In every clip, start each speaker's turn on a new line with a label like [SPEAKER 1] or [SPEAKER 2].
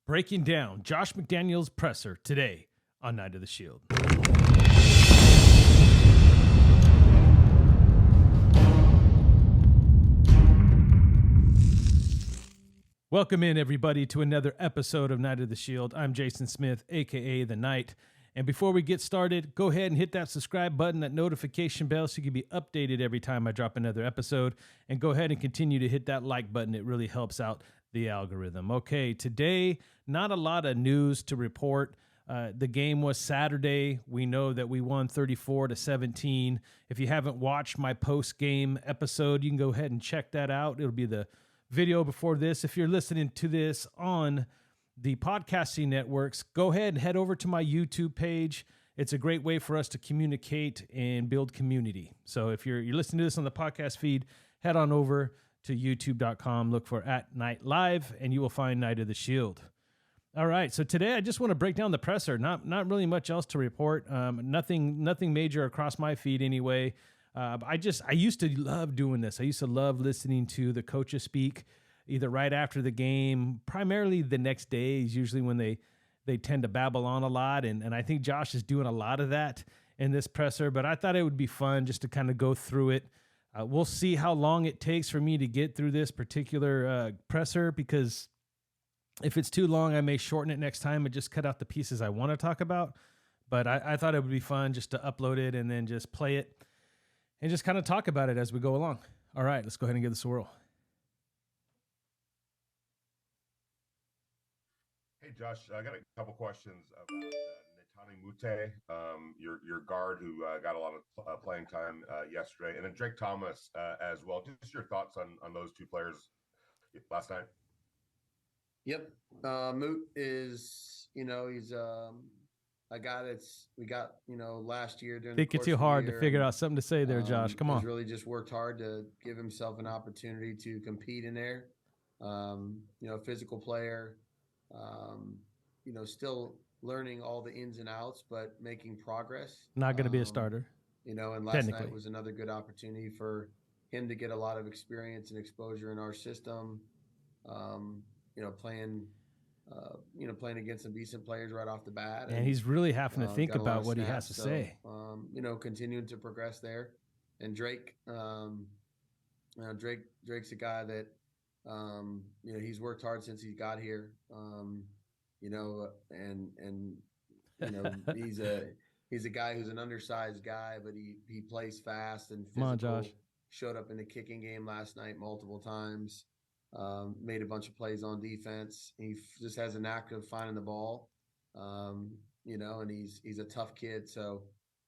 [SPEAKER 1] breaking down Josh McDaniels' presser today on Night of the Shield. Welcome in, everybody, to another episode of Night of the Shield. I'm Jason Smith, a.k.a. The Knight. And before we get started, go ahead and hit that subscribe button, that notification bell, so you can be updated every time I drop another episode. And go ahead and continue to hit that like button. It really helps out the algorithm. Okay, today, not a lot of news to report. The game was Saturday. We know that we won 34-17. If you haven't watched my post-game episode, you can go ahead and check that out. It'll be the video before this. If you're listening to this on the podcasting networks, go ahead and head over to my YouTube page. It's a great way for us to communicate and build community. So if you're listening to this on the podcast feed, head on over to youtube.com, look for @NightLive, and you will find Night of the Shield. All right, so today I just want to break down the presser. Not really much else to report. Nothing major across my feed anyway. I used to love doing this. I used to love listening to the coaches speak either right after the game, primarily the next day is usually when they tend to babble on a lot. And I think Josh is doing a lot of that in this presser, but I thought it would be fun just to kind of go through it. We'll see how long it takes for me to get through this particular presser, because if it's too long, I may shorten it next time and just cut out the pieces I want to talk about. But I thought it would be fun just to upload it and then just play it and just kind of talk about it as we go along. All right, let's go ahead and give this a whirl.
[SPEAKER 2] Hey, Josh, I got a couple questions about Netani Mute, your guard who got a lot of playing time yesterday, and then Drake Thomas as well. Just your thoughts on those two players last night.
[SPEAKER 3] Yep. Moot is, he's a guy we got, last year during
[SPEAKER 1] Think
[SPEAKER 3] the
[SPEAKER 1] it's too hard to figure out something to say there, Josh. Come on.
[SPEAKER 3] He's really just worked hard to give himself an opportunity to compete in there. Physical player, still learning all the ins and outs, but making progress.
[SPEAKER 1] Not going to be a starter.
[SPEAKER 3] And last night was another good opportunity for him to get a lot of experience and exposure in our system. Playing against some decent players right off the bat.
[SPEAKER 1] And he's really having to think about what he has to say.
[SPEAKER 3] Continuing to progress there. And Drake, Drake's a guy that, he's worked hard since he got here. He's a guy who's an undersized guy, but he plays fast and physical.
[SPEAKER 1] Come on, Josh.
[SPEAKER 3] Showed up in the kicking game last night multiple times. Made a bunch of plays on defense. He just has a knack of finding the ball, and he's a tough kid. So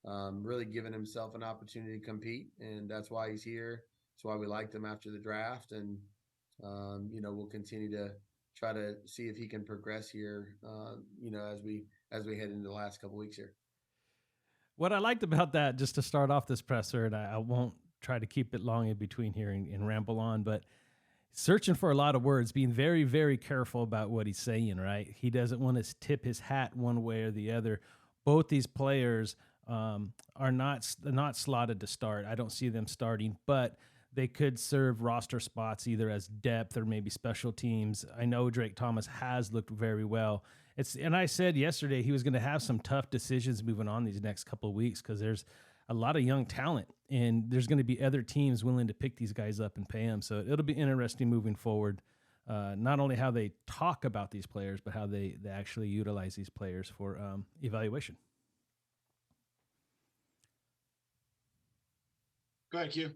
[SPEAKER 3] really giving himself an opportunity to compete, and that's why he's here. That's why we liked him after the draft, and we'll continue to try to see if he can progress here, as we head into the last couple weeks here.
[SPEAKER 1] What I liked about that, just to start off this presser, and I won't try to keep it long in between here and ramble on, but searching for a lot of words, being very, very careful about what he's saying, right? He doesn't want to tip his hat one way or the other. Both these players are not slotted to start. I don't see them starting, but they could serve roster spots either as depth or maybe special teams. I know Drake Thomas has looked very well. And I said yesterday he was going to have some tough decisions moving on these next couple of weeks because there's a lot of young talent, and there's going to be other teams willing to pick these guys up and pay them. So it'll be interesting moving forward, not only how they talk about these players, but how they actually utilize these players for evaluation.
[SPEAKER 4] Go ahead, Q.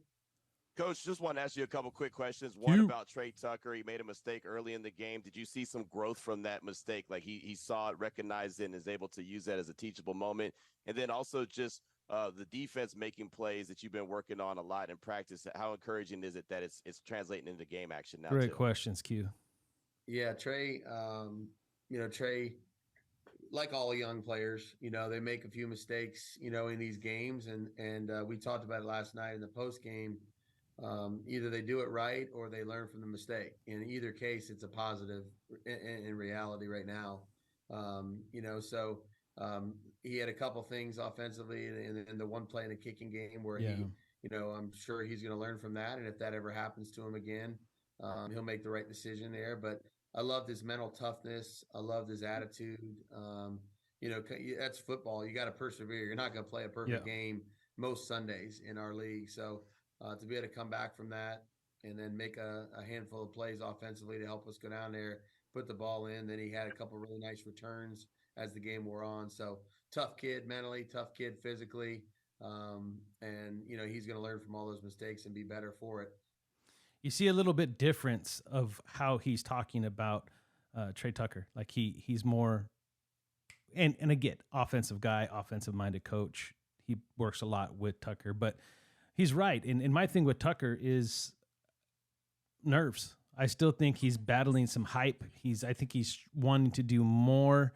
[SPEAKER 5] Coach, just want to ask you a couple quick questions. One about Trey Tucker. He made a mistake early in the game. Did you see some growth from that mistake? Like he saw it, recognized it, and is able to use that as a teachable moment? And then also just the defense making plays that you've been working on a lot in practice. How encouraging is it that it's translating into game action now?
[SPEAKER 1] Great questions, Q.
[SPEAKER 3] Yeah, Trey, Trey, like all young players, they make a few mistakes, in these games. And we talked about it last night in the post game. Either they do it right or they learn from the mistake. In either case, it's a positive in reality right now. He had a couple things offensively in the one play in the kicking game where I'm sure he's going to learn from that. And if that ever happens to him again, he'll make the right decision there. But I loved his mental toughness. I loved his attitude. That's football. You got to persevere. You're not going to play a perfect game most Sundays in our league. So to be able to come back from that and then make a handful of plays offensively to help us go down there, put the ball in. Then he had a couple really nice returns as the game wore on. So tough kid mentally, tough kid physically. And he's going to learn from all those mistakes and be better for it.
[SPEAKER 1] You see a little bit difference of how he's talking about Trey Tucker. Like he's more, and again, offensive guy, offensive minded coach. He works a lot with Tucker, but he's right. And my thing with Tucker is nerves. I still think he's battling some hype. I think he's wanting to do more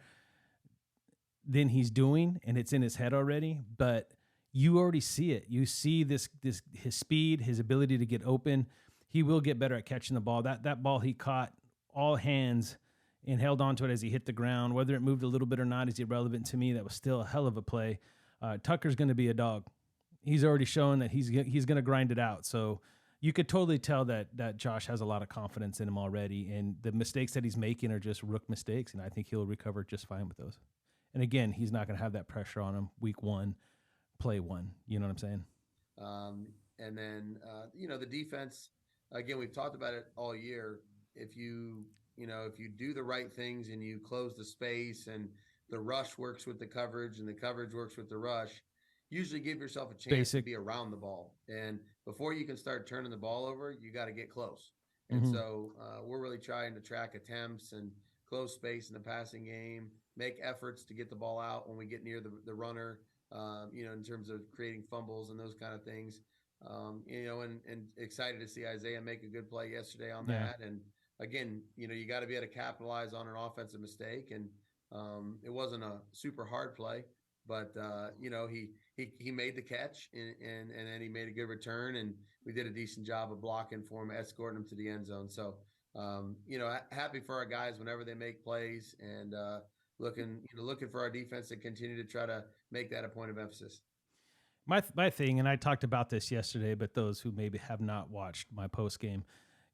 [SPEAKER 1] than he's doing, and it's in his head already. But you already see it. You see this his speed, his ability to get open. He will get better at catching the ball. That ball he caught all hands and held onto it as he hit the ground. Whether it moved a little bit or not is irrelevant to me. That was still a hell of a play. Tucker's going to be a dog. He's already shown that he's going to grind it out. So you could totally tell that Josh has a lot of confidence in him already, and the mistakes that he's making are just rook mistakes, and I think he'll recover just fine with those. And again, he's not going to have that pressure on him week one, play one. You know what I'm saying?
[SPEAKER 3] And then, the defense, again, we've talked about it all year. If you do the right things and you close the space and the rush works with the coverage and the coverage works with the rush, usually give yourself a chance to be around the ball. And before you can start turning the ball over, you got to get close. And so we're really trying to track attempts and close space in the passing game, make efforts to get the ball out when we get near the runner, in terms of creating fumbles and those kind of things. And excited to see Isaiah make a good play yesterday on that. And again, you got to be able to capitalize on an offensive mistake. And it wasn't a super hard play, but he made the catch and then he made a good return, and we did a decent job of blocking for him, escorting him to the end zone. So, happy for our guys whenever they make plays, and looking for our defense to continue to try to make that a point of emphasis.
[SPEAKER 1] My thing, and I talked about this yesterday, but those who maybe have not watched my post game,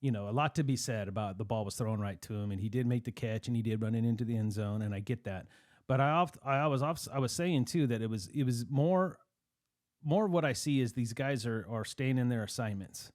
[SPEAKER 1] a lot to be said about the ball was thrown right to him, and he did make the catch, and he did run it into the end zone, and I get that. But I was saying too that it was more what I see is these guys are staying in their assignments,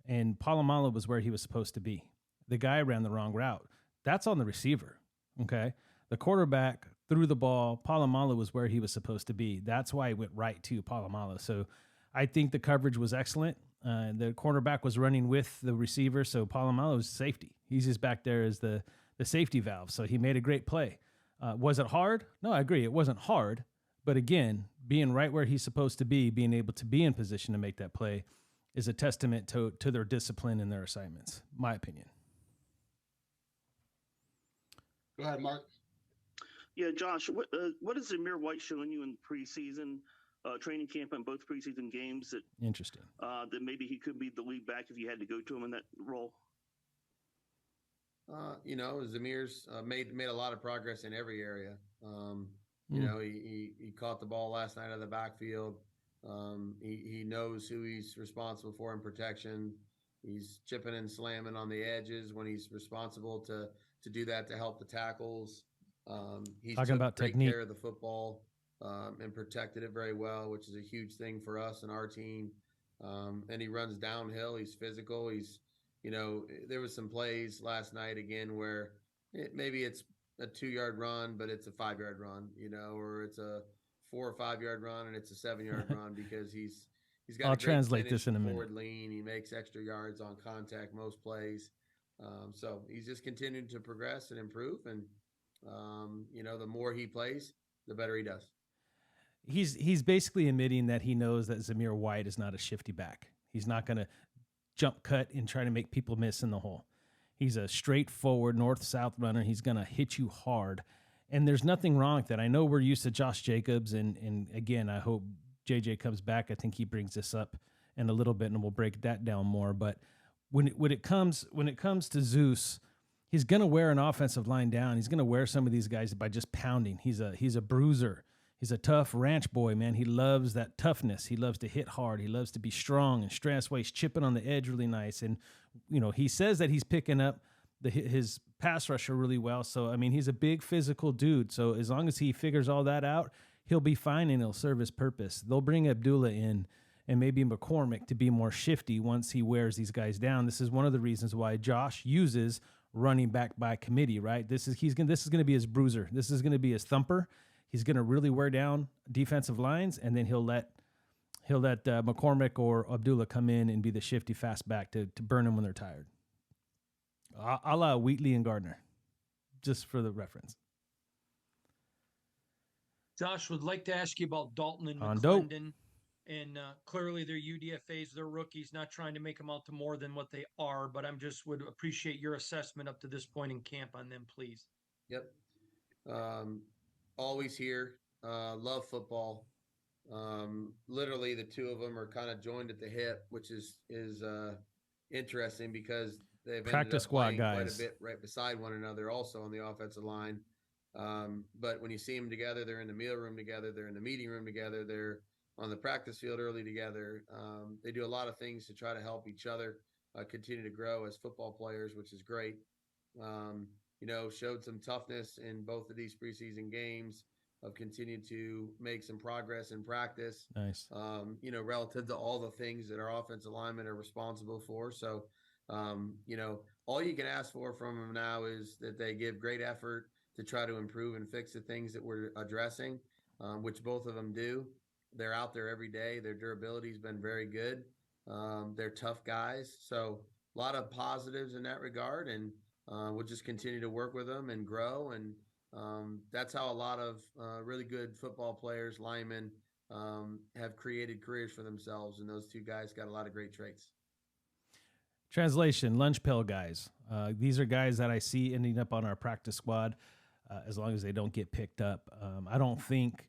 [SPEAKER 1] and Polamalu was where he was supposed to be. The guy ran the wrong route. That's on the receiver. Okay, the quarterback threw the ball. Polamalu was where he was supposed to be. That's why it went right to Polamalu. So I think the coverage was excellent. The cornerback was running with the receiver, so Polamalu was safety. He's just back there as the safety valve. So he made a great play. Was it hard? No, I agree. It wasn't hard. But again, being right where he's supposed to be, being able to be in position to make that play is a testament to their discipline and their assignments, my opinion.
[SPEAKER 4] Go ahead, Mark.
[SPEAKER 6] Yeah, Josh, what is Zamir White showing you in preseason training camp and both preseason games that
[SPEAKER 1] interesting
[SPEAKER 6] that maybe he could be the lead back if you had to go to him in that role?
[SPEAKER 3] Zamir's made a lot of progress in every area. He caught the ball last night out of the backfield. He knows who he's responsible for in protection. He's chipping and slamming on the edges when he's responsible to do that to help the tackles. He's
[SPEAKER 1] talking about
[SPEAKER 3] great
[SPEAKER 1] technique.
[SPEAKER 3] Care of the football and protected it very well, which is a huge thing for us and our team. And he runs downhill. He's physical. There was some plays last night again where maybe it's a 2-yard run, but it's a 5-yard run, or it's a 4 or 5 yard run and it's a 7-yard run because he's got.
[SPEAKER 1] I'll translate this in a minute.
[SPEAKER 3] Forward lean. He makes extra yards on contact most plays. So he's just continuing to progress and improve. And, the more he plays, the better he does.
[SPEAKER 1] He's basically admitting that he knows that Zamir White is not a shifty back. He's not going to jump cut and try to make people miss in the hole. He's a straightforward north-south runner. He's going to hit you hard. And there's nothing wrong with that. I know we're used to Josh Jacobs, and again, I hope JJ comes back. I think he brings this up in a little bit, and we'll break that down more. But when it comes to Zeus, he's going to wear an offensive line down. He's going to wear some of these guys by just pounding. He's a bruiser. He's a tough ranch boy, man. He loves that toughness. He loves to hit hard. He loves to be strong and stress while he's chipping on the edge really nice. And, he says that he's picking up his pass rusher really well. So, I mean, he's a big physical dude. So as long as he figures all that out, he'll be fine and he'll serve his purpose. They'll bring Abdullah in and maybe McCormick to be more shifty once he wears these guys down. This is one of the reasons why Josh uses running back by committee, right? This is going to be his bruiser. This is going to be his thumper. He's going to really wear down defensive lines, and then he'll let McCormick or Abdullah come in and be the shifty fast back to burn them when they're tired. A la Wheatley and Gardner, just for the reference.
[SPEAKER 7] Josh, would like to ask you about Dalton and
[SPEAKER 1] Hondo.
[SPEAKER 7] McClendon. And clearly they're UDFAs, they're rookies, not trying to make them out to more than what they are, but would appreciate your assessment up to this point in camp on them, please.
[SPEAKER 3] Yep. Always here. Love football. Literally the two of them are kind of joined at the hip, which is interesting because they've
[SPEAKER 1] practice squad guys
[SPEAKER 3] quite a bit right beside one another also on the offensive line. But when you see them together, they're in the meal room together, they're in the meeting room together, they're on the practice field early together. They do a lot of things to try to help each other continue to grow as football players, which is great. Showed some toughness in both of these preseason games, of continuing to make some progress in practice.
[SPEAKER 1] Nice.
[SPEAKER 3] Relative to all the things that our offensive linemen are responsible for. So, all you can ask for from them now is that they give great effort to try to improve and fix the things that we're addressing, which both of them do. They're out there every day. Their durability has been very good. They're tough guys. So a lot of positives in that regard. And we'll just continue to work with them and grow. And that's how a lot of really good football players, linemen, have created careers for themselves. And those two guys got a lot of great traits.
[SPEAKER 1] Translation, lunch pail guys. These are guys that I see ending up on our practice squad as long as they don't get picked up. I don't think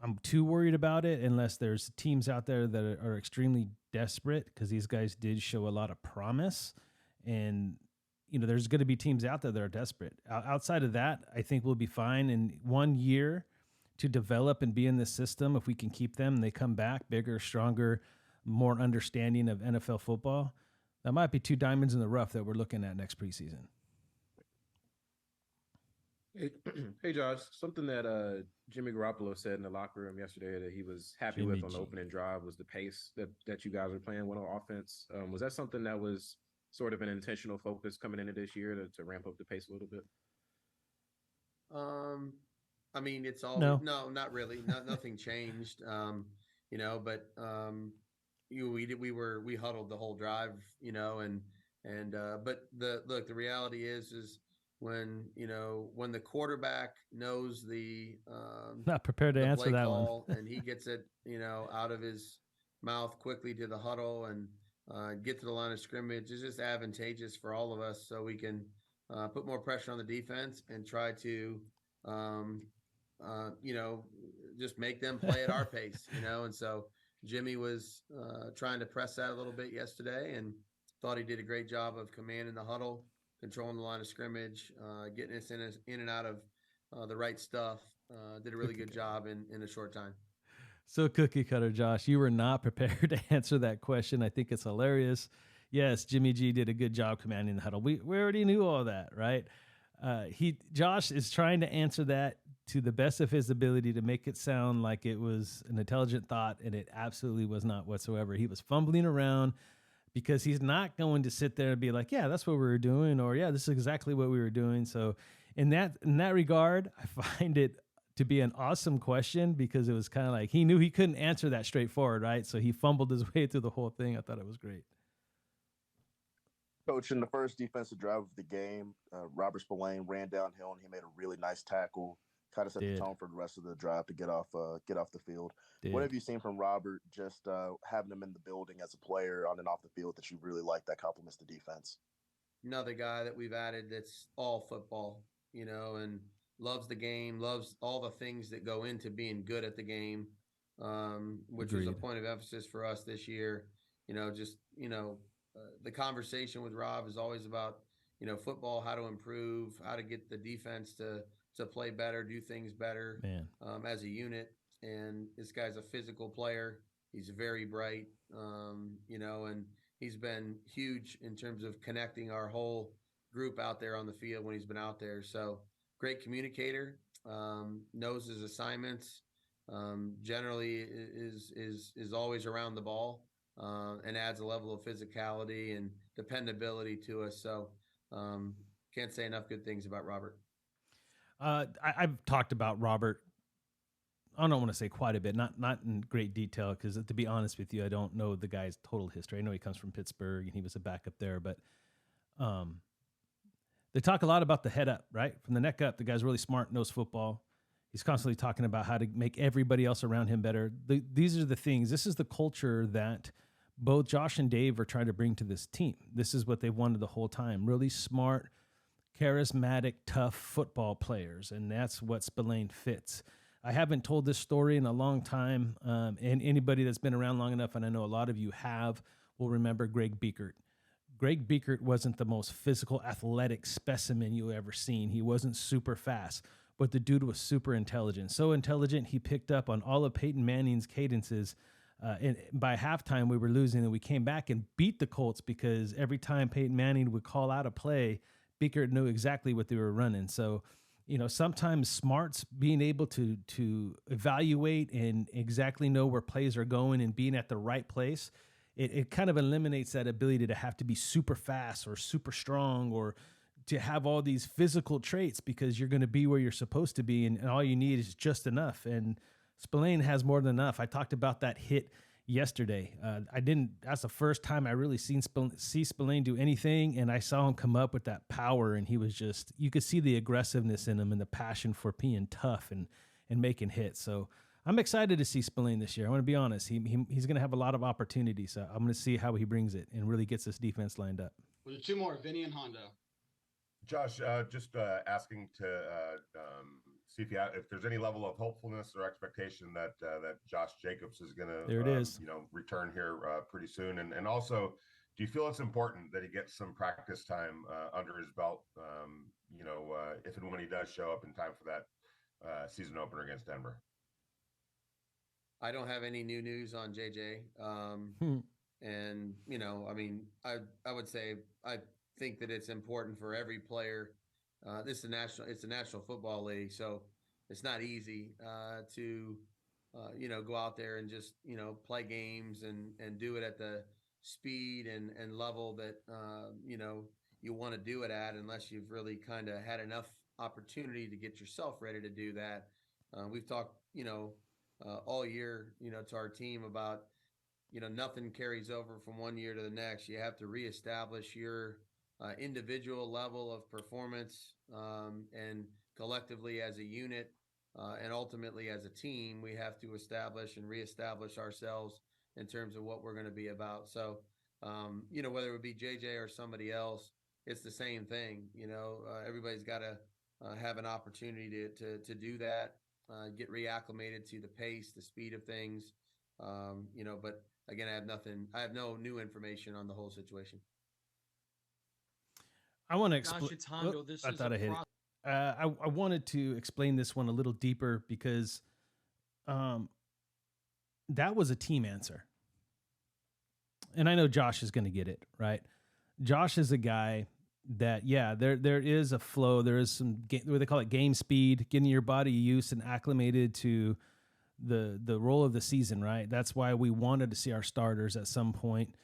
[SPEAKER 1] I'm too worried about it unless there's teams out there that are extremely desperate, because these guys did show a lot of promise. And, there's going to be teams out there that are desperate. Outside of that, I think we'll be fine. In 1 year to develop and be in this system, if we can keep them, they come back bigger, stronger, more understanding of NFL football. That might be two diamonds in the rough that we're looking at next preseason.
[SPEAKER 8] Hey Josh, something that Jimmy Garoppolo said in the locker room yesterday that he was happy with on the opening drive was the pace that you guys were playing with on offense. Was that something that was sort of an intentional focus coming into this year to ramp up the pace a little bit?
[SPEAKER 3] It's all no, not really. Nothing changed. But we huddled the whole drive, but the reality is when the quarterback knows
[SPEAKER 1] not prepared to answer that
[SPEAKER 3] call
[SPEAKER 1] one
[SPEAKER 3] and he gets it, out of his mouth quickly to the huddle and get to the line of scrimmage, is just advantageous for all of us, so we can put more pressure on the defense and try to just make them play at our pace, and so Jimmy was trying to press that a little bit yesterday and thought he did a great job of commanding the huddle, controlling the line of scrimmage, getting us in and out of the right stuff. Did a really good job in a short time.
[SPEAKER 1] So cookie cutter, Josh, you were not prepared to answer that question. I think it's hilarious. Yes, Jimmy G did a good job commanding the huddle. We already knew all that, right? Josh is trying to answer that to the best of his ability to make it sound like it was an intelligent thought, and it absolutely was not whatsoever. He was fumbling around because he's not going to sit there and be like, yeah, that's what we were doing, or yeah, this is exactly what we were doing. So in that regard, I find it to be an awesome question, because it was kind of like he knew he couldn't answer that straightforward, right? So he fumbled his way through the whole thing. I thought it was great.
[SPEAKER 9] Coach, in the first defensive drive of the game, Robert Spillane ran downhill and he made a really nice tackle, kind of set the tone for the rest of the drive to get off the field. What have you seen from Robert, just having him in the building as a player on and off the field, that you really like that complements the defense?
[SPEAKER 3] Another guy that we've added that's all football, and loves the game, loves all the things that go into being good at the game, which was a point of emphasis for us this year. The conversation with Rob is always about, football, how to improve, how to get the defense to play better, do things better, as a unit. And this guy's a physical player. He's very bright, and he's been huge in terms of connecting our whole group out there on the field when he's been out there. So great communicator, knows his assignments, generally is always around the ball, and adds a level of physicality and dependability to us. So can't say enough good things about Robert.
[SPEAKER 1] I've talked about Robert. I don't want to say quite a bit, not in great detail, because to be honest with you, I don't know the guy's total history. I know he comes from Pittsburgh and he was a backup there, but they talk a lot about the head up, right? From the neck up, the guy's really smart, knows football. He's constantly talking about how to make everybody else around him better. These are the things. This is the culture that both Josh and Dave are trying to bring to this team. This is what they've wanted the whole time. Really smart, charismatic, tough football players, and that's what Spillane fits. I haven't told this story in a long time, and anybody that's been around long enough, and I know a lot of you have, will remember Greg Biekert. Greg Biekert wasn't the most physical, athletic specimen you ever seen. He wasn't super fast, but the dude was super intelligent. So intelligent, he picked up on all of Peyton Manning's cadences. And by halftime, we were losing, and we came back and beat the Colts because every time Peyton Manning would call out a play, Biekert knew exactly what they were running. So, sometimes smarts, being able to evaluate and exactly know where plays are going and being at the right place, it kind of eliminates that ability to have to be super fast or super strong or to have all these physical traits, because you're going to be where you're supposed to be, and all you need is just enough. And Spillane has more than enough. I talked about that hit yesterday. That's the first time I really see Spillane do anything, and I saw him come up with that power, and he was just, you could see the aggressiveness in him and the passion for being tough and making hits. So I'm excited to see Spillane this year. I want to be honest. He's going to have a lot of opportunities. So I'm going to see how he brings it and really gets this defense lined up.
[SPEAKER 4] Well, the two more, Vinny and Hondo.
[SPEAKER 2] Josh, just asking to see if there's any level of hopefulness or expectation that Josh Jacobs is going to return here pretty soon, and also, do you feel it's important that he gets some practice time under his belt? If and when he does show up in time for that season opener against Denver.
[SPEAKER 3] I don't have any new news on JJ, and I would say I think that it's important for every player. It's a National Football League, so it's not easy to go out there and just play games and do it at the speed and level that you want to do it at, unless you've really kind of had enough opportunity to get yourself ready to do that. We've talked all year to our team about nothing carries over from one year to the next. You have to reestablish your individual level of performance, and collectively as a unit, and ultimately as a team, we have to establish and reestablish ourselves in terms of what we're going to be about. So, whether it would be JJ or somebody else, it's the same thing. Everybody's got to have an opportunity to do that, get reacclimated to the pace, the speed of things. But again, I have no new information on the whole situation.
[SPEAKER 1] I want to
[SPEAKER 7] explain. It's Hondo.
[SPEAKER 1] I thought I hit it. I wanted to explain this one a little deeper because that was a team answer. And I know Josh is going to get it, right? Josh is a guy that, there is a flow. There is some, what they call it, game speed, getting your body used and acclimated to the role of the season, right? That's why we wanted to see our starters at some point.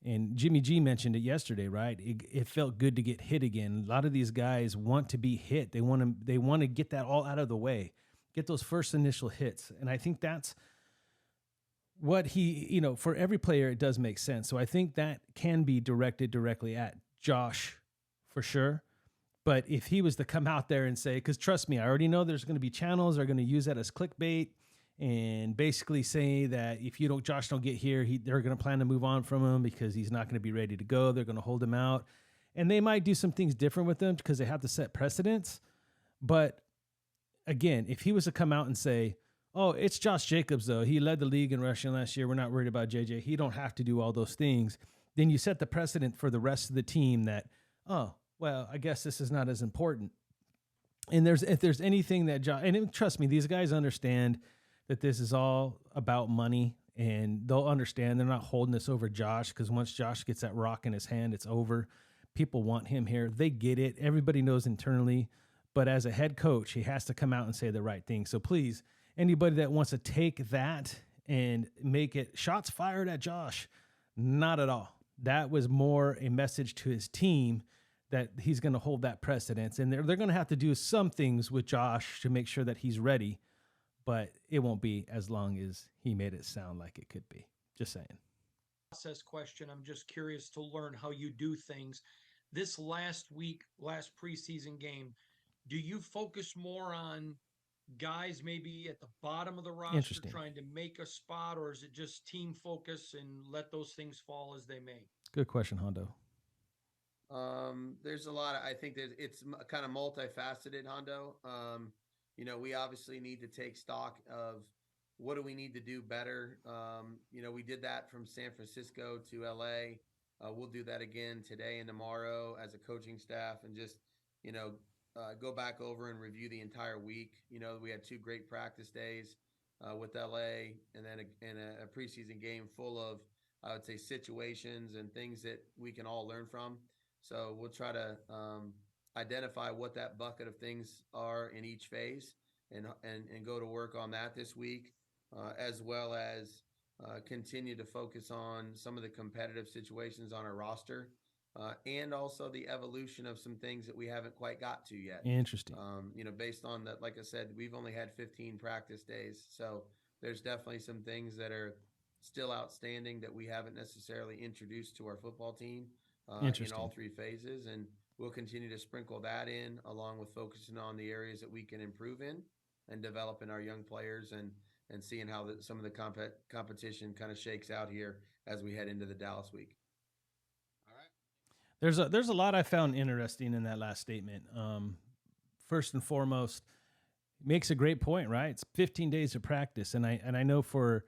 [SPEAKER 1] And Jimmy G mentioned it yesterday, right? It felt good to get hit again. A lot of these guys want to be hit. They want to get that all out of the way, get those first initial hits. And I think that's what he, for every player, it does make sense. So I think that can be directed directly at Josh for sure. But if he was to come out there and say, because trust me, I already know there's going to be channels that are going to use that as clickbait and basically say that if Josh don't get here, they're going to plan to move on from him because he's not going to be ready to go. They're going to hold him out, and they might do some things different with him because they have to set precedents. But again, if he was to come out and say, "Oh, it's Josh Jacobs though. He led the league in rushing last year. We're not worried about JJ. He don't have to do all those things." Then you set the precedent for the rest of the team that, oh, well, I guess this is not as important. And if there's anything that Josh, and trust me, these guys understand that this is all about money, and they'll understand they're not holding this over Josh, because once Josh gets that rock in his hand, it's over. People want him here. They get it. Everybody knows internally. But as a head coach, he has to come out and say the right thing. So please, anybody that wants to take that and make it shots fired at Josh, not at all. That was more a message to his team that he's going to hold that precedence. And they're going to have to do some things with Josh to make sure that he's ready. But it won't be as long as he made it sound like it could be. Just saying.
[SPEAKER 7] Process question. I'm just curious to learn how you do things. This last preseason game, do you focus more on guys maybe at the bottom of the roster trying to make a spot, or is it just team focus and let those things fall as they may?
[SPEAKER 1] Good question, Hondo.
[SPEAKER 3] There's a lot of, I think that it's kind of multifaceted, Hondo. We obviously need to take stock of what do we need to do better. We did that from San Francisco to LA. We'll do that again today and tomorrow as a coaching staff, and just, go back over and review the entire week. We had 2 great practice days with LA, and then a preseason game full of, I would say, situations and things that we can all learn from. So we'll try to identify what that bucket of things are in each phase, and go to work on that this week, as well as continue to focus on some of the competitive situations on our roster, and also the evolution of some things that we haven't quite got to yet.
[SPEAKER 1] Interesting.
[SPEAKER 3] Based on that, like I said, we've only had 15 practice days. So there's definitely some things that are still outstanding that we haven't necessarily introduced to our football team in all 3 phases. And we'll continue to sprinkle that in, along with focusing on the areas that we can improve in and developing our young players, and seeing how some of the competition kind of shakes out here as we head into the Dallas week.
[SPEAKER 4] All right.
[SPEAKER 1] There's a lot I found interesting in that last statement. First and foremost, makes a great point, right? It's 15 days of practice, and I know for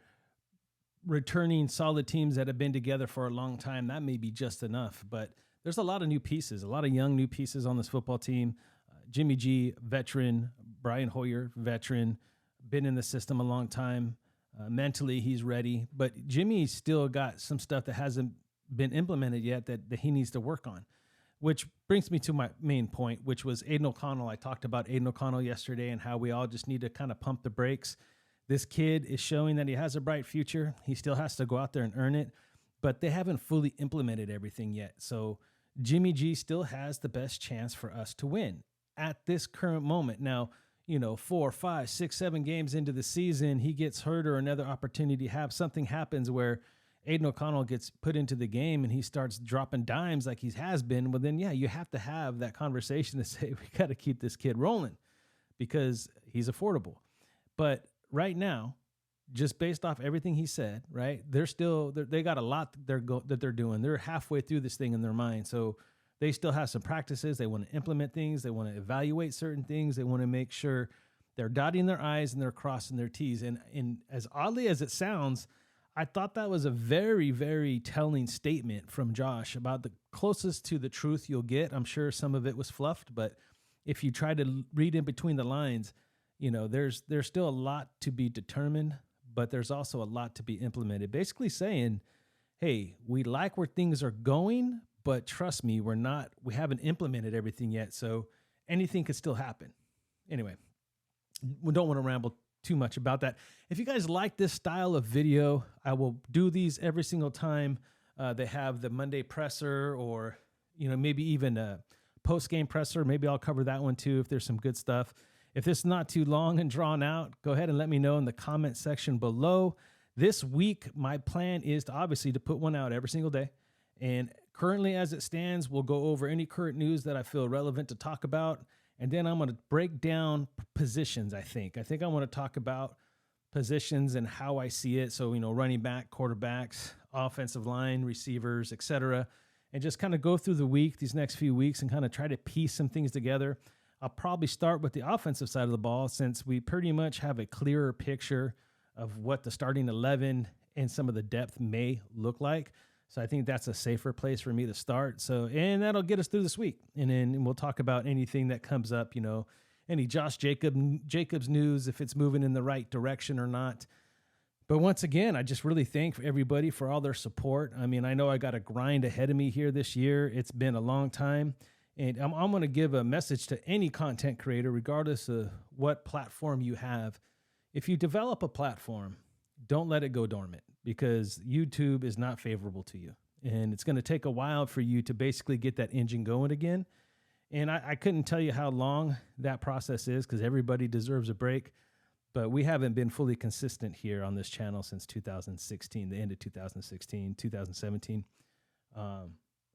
[SPEAKER 1] returning solid teams that have been together for a long time, that may be just enough. But there's a lot of new pieces, a lot of young new pieces on this football team. Jimmy G, veteran. Brian Hoyer, veteran, been in the system a long time. Mentally, he's ready. But Jimmy's still got some stuff that hasn't been implemented yet that he needs to work on, which brings me to my main point, which was Aiden O'Connell. I talked about Aiden O'Connell yesterday and how we all just need to kind of pump the brakes. This kid is showing that he has a bright future. He still has to go out there and earn it, but they haven't fully implemented everything yet. So Jimmy G still has the best chance for us to win at this current moment. Now, 4, 5, 6, 7 games into the season, he gets hurt or another opportunity something happens where Aiden O'Connell gets put into the game and he starts dropping dimes like he has been. Well, then, yeah, you have to have that conversation to say, we got to keep this kid rolling because he's affordable. But right now, just based off everything he said, right, they got a lot that they're doing. They're halfway through this thing in their mind. So they still have some practices. They want to implement things. They want to evaluate certain things. They want to make sure they're dotting their I's and they're crossing their T's. And as oddly as it sounds, I thought that was a very, very telling statement from Josh about the closest to the truth you'll get. I'm sure some of it was fluffed, but if you try to read in between the lines, there's still a lot to be determined, but there's also a lot to be implemented. Basically saying, hey, we like where things are going, but trust me, we haven't implemented everything yet. So anything could still happen. Anyway, we don't want to ramble too much about that. If you guys like this style of video, I will do these every single time they have the Monday presser, or, maybe even a post-game presser. Maybe I'll cover that one too if there's some good stuff. If it's not too long and drawn out, go ahead and let me know in the comment section below. This week, my plan is to put one out every single day. And currently, as it stands, we'll go over any current news that I feel relevant to talk about. And then I'm going to break down positions, I think. I want to talk about positions and how I see it. So, running back, quarterbacks, offensive line, receivers, etc. And just kind of go through the week, these next few weeks, and kind of try to piece some things together. I'll probably start with the offensive side of the ball, since we pretty much have a clearer picture of what the starting 11 and some of the depth may look like. So I think that's a safer place for me to start. And that'll get us through this week. And then we'll talk about anything that comes up, any Josh Jacobs news, if it's moving in the right direction or not. But once again, I just really thank everybody for all their support. I mean, I know I got a grind ahead of me here this year. It's been a long time. And I'm going to give a message to any content creator, regardless of what platform you have. If you develop a platform, don't let it go dormant, because YouTube is not favorable to you. And it's going to take a while for you to basically get that engine going again. And I couldn't tell you how long that process is, because everybody deserves a break. But we haven't been fully consistent here on this channel since 2016, the end of 2016, 2017.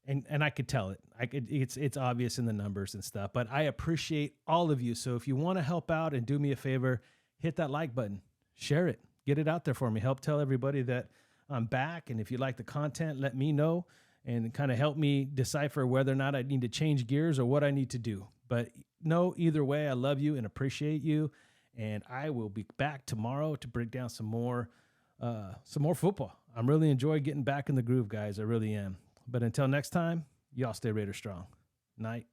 [SPEAKER 1] And I could tell it. It's obvious in the numbers and stuff. But I appreciate all of you. So if you want to help out and do me a favor, hit that like button, share it, get it out there for me. Help tell everybody that I'm back. And if you like the content, let me know and kind of help me decipher whether or not I need to change gears or what I need to do. But no, either way, I love you and appreciate you. And I will be back tomorrow to break down some more football. I'm really enjoying getting back in the groove, guys. I really am. But until next time, y'all stay Raider strong. Night.